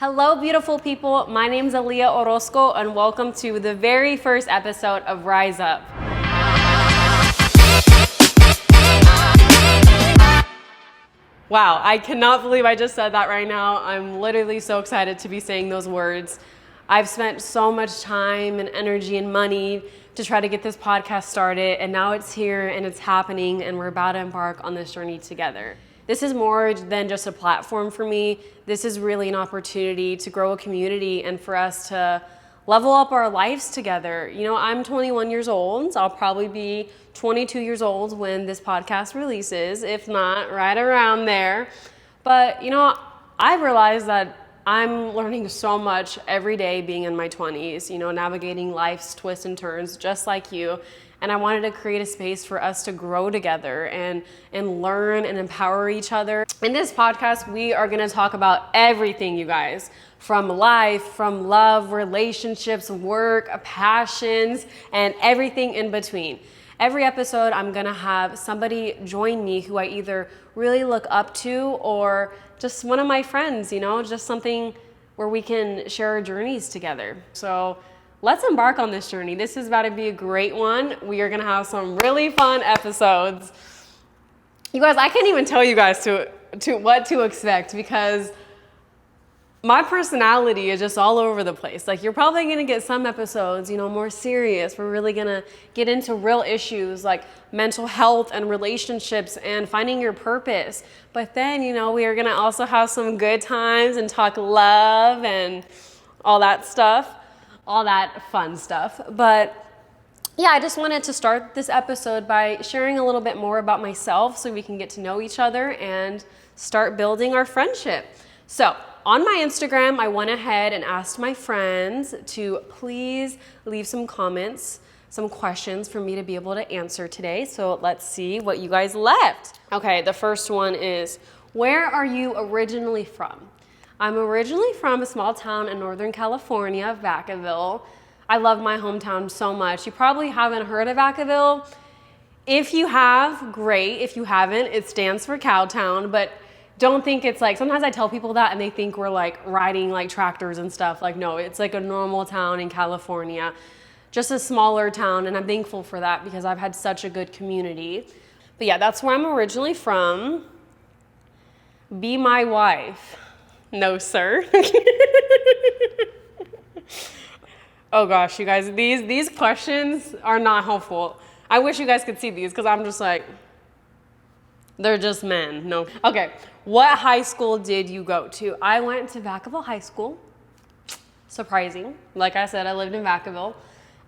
Hello, beautiful people. My name is Aaliyah Orozco, and welcome to the very first episode of Rise Up. Wow, I cannot believe I just said that right now. I'm literally so excited to be saying those words. I've spent so much time and energy and money to try to get this podcast started, and now it's here and it's happening, and we're about to embark on this journey together. This is more than just a platform for me. This is really an opportunity to grow a community and for us to level up our lives together. You know, I'm 21 years old. I'll probably be 22 years old when this podcast releases, if not right around there. But, you know, I realized that I'm learning so much every day being in my 20s, you know, navigating life's twists and turns just like you. And I wanted to create a space for us to grow together and learn and empower each other. In this podcast, we are gonna talk about everything, you guys, from life, from love, relationships, work, passions, and everything in between. Every episode, I'm gonna have somebody join me who I either really look up to or just one of my friends, you know, just something where we can share our journeys together. So let's embark on this journey. This is about to be a great one. We are gonna have some really fun episodes. You guys, I can't even tell you guys to what to expect because my personality is just all over the place. Like, you're probably gonna get some episodes, you know, more serious. We're really gonna get into real issues like mental health and relationships and finding your purpose. But then, you know, we are gonna also have some good times and talk love and all that stuff, all that fun stuff. But yeah, I just wanted to start this episode by sharing a little bit more about myself so we can get to know each other and start building our friendship. So on my Instagram, I went ahead and asked my friends to please leave some comments, some questions for me to be able to answer today. So let's see what you guys left. Okay, the first one is, where are you originally from? I'm originally from a small town in Northern California, Vacaville. I love my hometown so much. You probably haven't heard of Vacaville. If you have, great. If you haven't, it stands for Cowtown, but don't think it's like, sometimes I tell people that and they think we're like riding like tractors and stuff. Like, no, it's like a normal town in California, just a smaller town. And I'm thankful for that because I've had such a good community. But yeah, that's where I'm originally from. Be my wife. No, sir. Oh gosh, you guys, these questions are not helpful. I wish you guys could see these because I'm just like, they're just men. No. Okay. What high school did you go to? I went to Vacaville High School. Surprising. Like I said, I lived in Vacaville.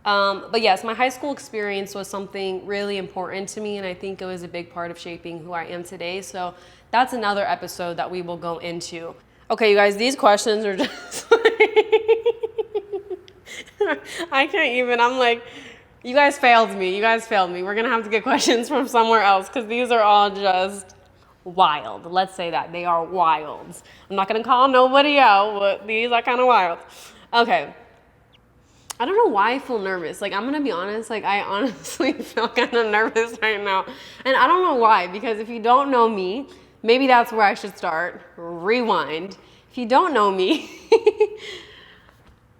But yes, my high school experience was something really important to me, and I think it was a big part of shaping who I am today. So that's another episode that we will go into. Okay, you guys, these questions are just I can't even. I'm like, you guys failed me. You guys failed me. We're going to have to get questions from somewhere else because these are all just wild. Let's say that. They are wild. I'm not going to call nobody out, but these are kind of wild. Okay. I don't know why I feel nervous. Like, I'm going to be honest. Like, I honestly feel kind of nervous right now. And I don't know why, because if you don't know me, maybe that's where I should start. Rewind. If you don't know me,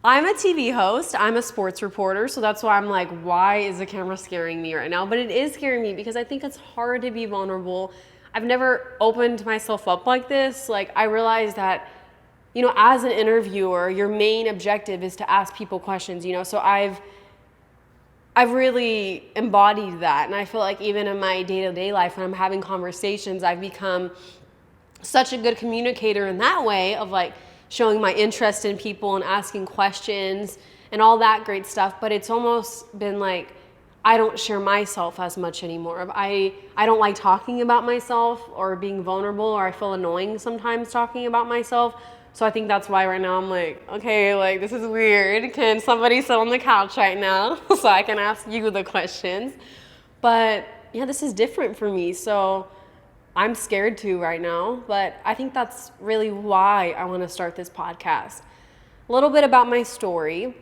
I'm a TV host. I'm a sports reporter. So that's why I'm like, why is the camera scaring me right now? But it is scaring me because I think it's hard to be vulnerable. I've never opened myself up like this. Like, I realized that, you know, as an interviewer, your main objective is to ask people questions, you know? So I've really embodied that. And I feel like even in my day-to-day life, when I'm having conversations, I've become such a good communicator in that way of like showing my interest in people and asking questions and all that great stuff. But it's almost been like, I don't share myself as much anymore. I don't like talking about myself or being vulnerable, or I feel annoying sometimes talking about myself. So I think that's why right now I'm like, okay, like, this is weird. Can somebody sit on the couch right now so I can ask you the questions? But yeah, this is different for me. So I'm scared too right now, but I think that's really why I want to start this podcast. A little bit about my story.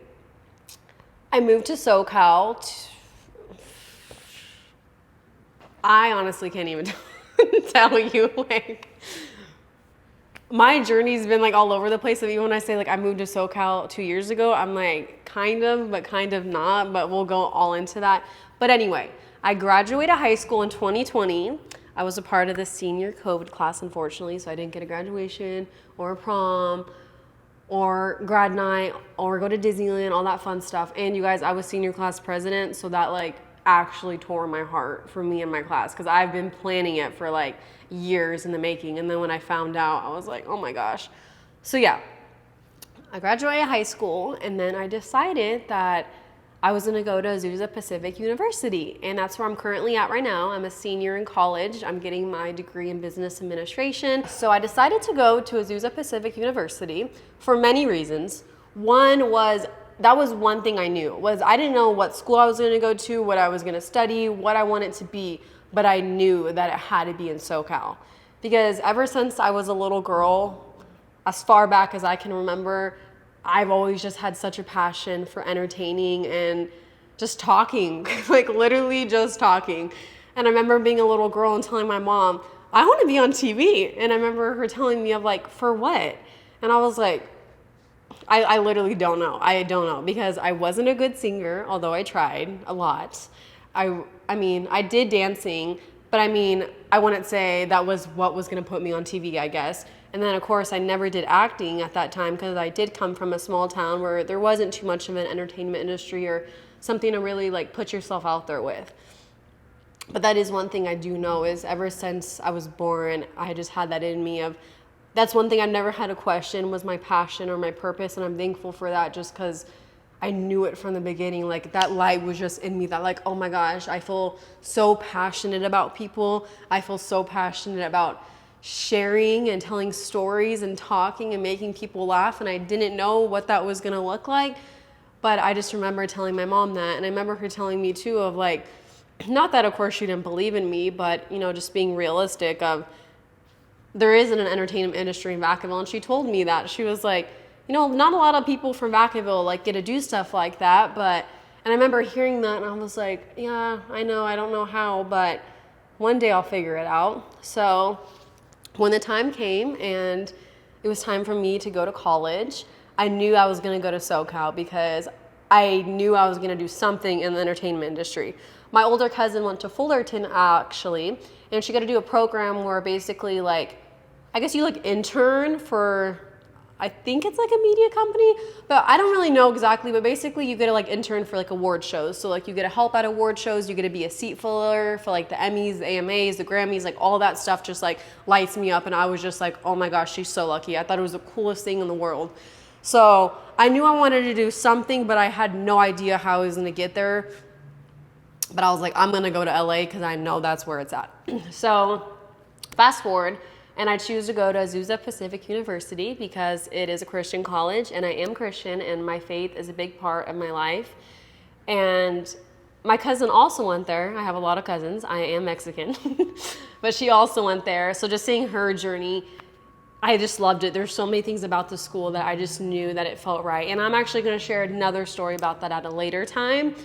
I moved to SoCal. I honestly can't even tell you, like, my journey's been like all over the place. So even when I say like I moved to SoCal 2 years ago, I'm like kind of, but kind of not, but we'll go all into that. But anyway, I graduated high school in 2020. I was a part of the senior COVID class, unfortunately, so I didn't get a graduation or a prom or grad night or go to Disneyland, all that fun stuff. And you guys, I was senior class president, so that like actually tore my heart for me and my class because I've been planning it for like years in the making. And then when I found out, I was like, oh my gosh. So yeah, I graduated high school and then I decided that I was gonna go to Azusa Pacific University, and that's where I'm currently at right now. I'm a senior in college. I'm getting my degree in business administration. So I decided to go to Azusa Pacific University for many reasons. One was, that was one thing I knew, was I didn't know what school I was gonna go to, what I was gonna study, what I wanted to be, but I knew that it had to be in SoCal. Because ever since I was a little girl, as far back as I can remember, I've always just had such a passion for entertaining and just talking, like literally just talking. And I remember being a little girl and telling my mom, I want to be on TV. And I remember her telling me of like, for what? And I was like, I literally don't know. I don't know because I wasn't a good singer, although I tried a lot. I mean, I did dancing, but I mean, I wouldn't say that was what was going to put me on TV, I guess. And then, of course, I never did acting at that time because I did come from a small town where there wasn't too much of an entertainment industry or something to really like put yourself out there with. But that is one thing I do know is ever since I was born, I just had that in me of, that's one thing I've never had a question was my passion or my purpose. And I'm thankful for that just because I knew it from the beginning. Like that light was just in me that like, oh my gosh, I feel so passionate about people. I feel so passionate about sharing and telling stories and talking and making people laugh, and I didn't know what that was gonna look like, but I just remember telling my mom that, and I remember her telling me too of like, not that of course she didn't believe in me, but you know, just being realistic of there isn't an entertainment industry in Vacaville, and she told me that. She was like, you know, not a lot of people from Vacaville like get to do stuff like that, but, and I remember hearing that and I was like, yeah, I know, I don't know how, but one day I'll figure it out. So when the time came and it was time for me to go to college, I knew I was going to go to SoCal because I knew I was going to do something in the entertainment industry. My older cousin went to Fullerton actually, and she got to do a program where basically like, I guess you like intern for, I think it's like a media company, but I don't really know exactly, but basically you get to like intern for like award shows. So like you get to help at award shows, you get to be a seat filler for like the Emmys, the AMAs, the Grammys, like all that stuff just like lights me up. And I was just like, oh my gosh, she's so lucky. I thought it was the coolest thing in the world. So I knew I wanted to do something, but I had no idea how I was gonna get there. But I was like, I'm gonna go to LA because I know that's where it's at. So fast forward, and I choose to go to Azusa Pacific University because it is a Christian college and I am Christian and my faith is a big part of my life. And my cousin also went there. I have a lot of cousins. I am Mexican, but she also went there. So just seeing her journey, I just loved it. There's so many things about the school that I just knew that it felt right. And I'm actually going to share another story about that at a later time,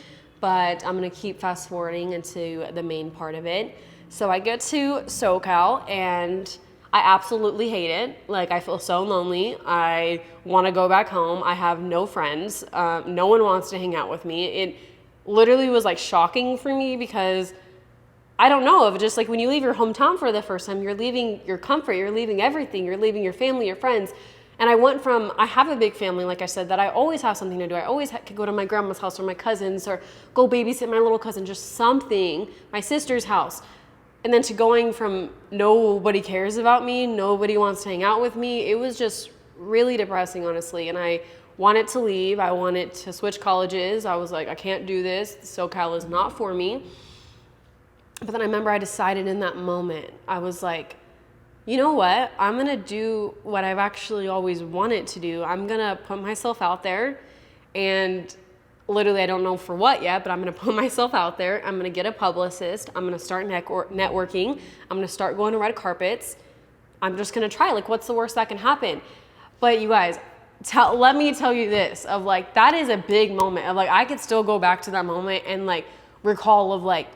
but I'm going to keep fast forwarding into the main part of it. So I get to SoCal and I absolutely hate it. Like I feel so lonely. I want to go back home. I have no friends. No one wants to hang out with me. It literally was like shocking for me because I don't know, of just like when you leave your hometown for the first time, you're leaving your comfort, you're leaving everything, you're leaving your family, your friends. And I went from, I have a big family, like I said, that I always have something to do. I always could go to my grandma's house or my cousin's or go babysit my little cousin, just something, my sister's house. And then to going from nobody cares about me, nobody wants to hang out with me, it was just really depressing, honestly. And I wanted to leave. I wanted to switch colleges. I was like, I can't do this. SoCal is not for me. But then I remember I decided in that moment, I was like, you know what? I'm going to do what I've actually always wanted to do. I'm going to put myself out there and literally, I don't know for what yet, but I'm going to put myself out there. I'm going to get a publicist. I'm going to start networking. I'm going to start going to red carpets. I'm just going to try. Like, what's the worst that can happen? But you guys, let me tell you this of like, that is a big moment of like, I could still go back to that moment and like recall of like,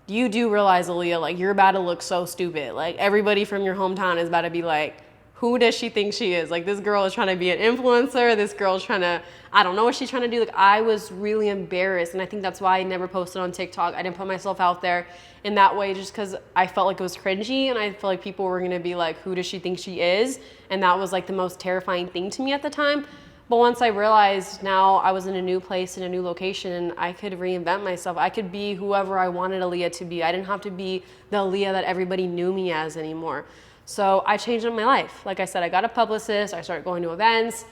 you do realize, Aaliyah, like you're about to look so stupid. Like everybody from your hometown is about to be like, who does she think she is? Like, this girl is trying to be an influencer. This girl's trying to, I don't know what she's trying to do. Like, I was really embarrassed. And I think that's why I never posted on TikTok. I didn't put myself out there in that way just because I felt like it was cringy. And I felt like people were going to be like, who does she think she is? And that was like the most terrifying thing to me at the time. But once I realized now I was in a new place, in a new location, and I could reinvent myself. I could be whoever I wanted Aaliyah to be. I didn't have to be the Aaliyah that everybody knew me as anymore. So I changed up my life. Like I said, I got a publicist. I started going to events.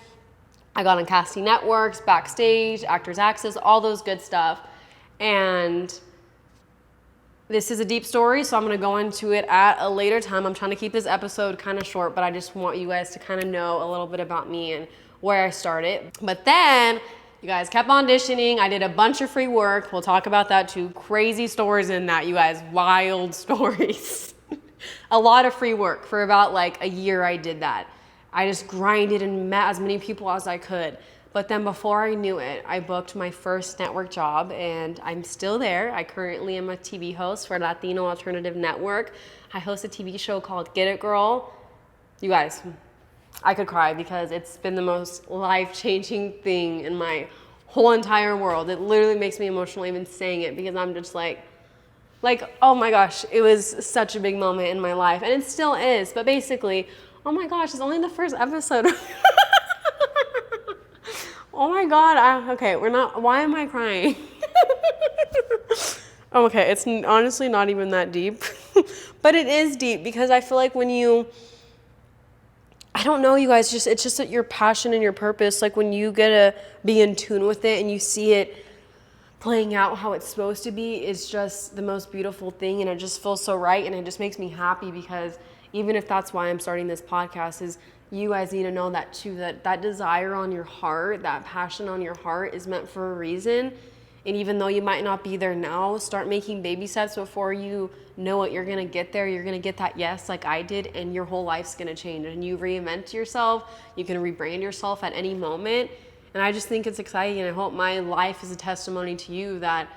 I got on casting networks, backstage, Actors Access, all those good stuff. And this is a deep story, so I'm going to go into it at a later time. I'm trying to keep this episode kind of short, but I just want you guys to kind of know a little bit about me and where I started. But then you guys kept auditioning. I did a bunch of free work. We'll talk about that too. Crazy stories in that, you guys. Wild stories. A lot of free work. For about like a year I did that. I just grinded and met as many people as I could. But then before I knew it, I booked my first network job, and I'm still there. I currently am a TV host for Latino Alternative Network. I host a TV show called Get It Girl. You guys, I could cry because it's been the most life-changing thing in my whole entire world. It literally makes me emotional even saying it because I'm just like, oh my gosh, it was such a big moment in my life. And it still is. But basically, oh my gosh, it's only the first episode. Oh my God. Okay, why am I crying? Okay, it's honestly not even that deep. But it is deep because I feel like when I don't know, you guys, it's just that your passion and your purpose, like when you get to be in tune with it and you see it playing out how it's supposed to be, it's just the most beautiful thing, and it just feels so right, and it just makes me happy because even if that's why I'm starting this podcast, is you guys need to know that too, that desire on your heart, that passion on your heart is meant for a reason. And even though you might not be there now, start making baby steps before you know what you're gonna get there. You're gonna get that yes like I did, and your whole life's gonna change. And you reinvent yourself, you can rebrand yourself at any moment. And I just think it's exciting, and I hope my life is a testimony to you that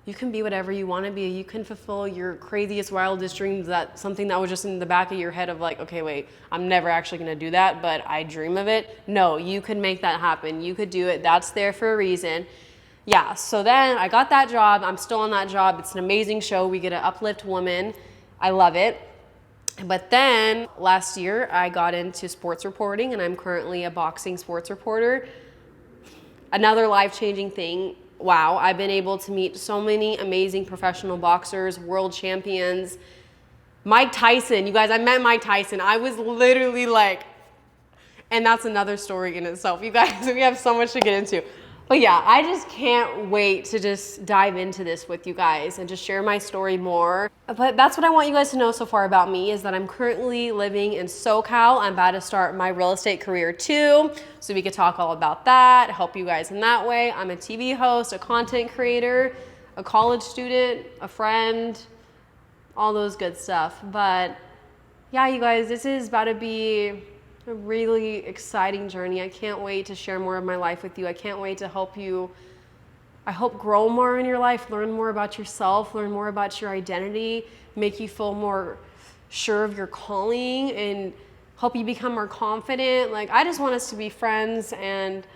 you can be whatever you want to be. You can fulfill your craziest, wildest dreams, that something that was just in the back of your head of like, okay, wait, I'm never actually going to do that, but I dream of it. No, you could make that happen. You could do it. That's there for a reason. Yeah, so then I got that job. I'm still on that job. It's an amazing show. We get to uplift women. I love it. But then last year I got into sports reporting, and I'm currently a boxing sports reporter. Another life-changing thing. Wow, I've been able to meet so many amazing professional boxers, world champions. Mike Tyson, you guys, I met Mike Tyson. I was literally like, and that's another story in itself. You guys, we have so much to get into. But yeah, I just can't wait to just dive into this with you guys and just share my story more. But that's what I want you guys to know so far about me, is that I'm currently living in SoCal. I'm about to start my real estate career too, so we could talk all about that, help you guys in that way. I'm a TV host, a content creator, a college student, a friend, all those good stuff. But yeah, you guys, this is about to be a really exciting journey. I can't wait to share more of my life with you. I can't wait to help you, I hope, grow more in your life, learn more about yourself, learn more about your identity, make you feel more sure of your calling, and help you become more confident. Like, I just want us to be friends and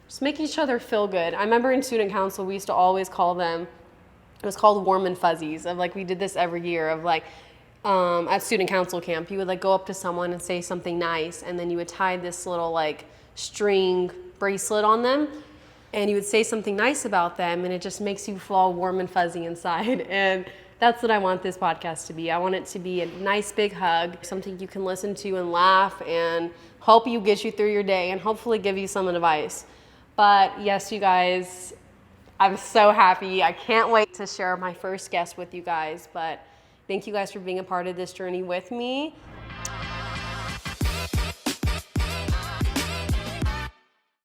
just make each other feel good. I remember in student council, we used to always call them, it was called warm and fuzzies, of like, we did this every year of like, at student council camp, you would like go up to someone and say something nice, and then you would tie this little like string bracelet on them, and you would say something nice about them, and it just makes you feel all warm and fuzzy inside. And that's what I want this podcast to be. I want it to be a nice big hug, something you can listen to and laugh and help you get you through your day and hopefully give you some advice. But yes, you guys, I'm so happy. I can't wait to share my first guest with you guys. But thank you guys for being a part of this journey with me.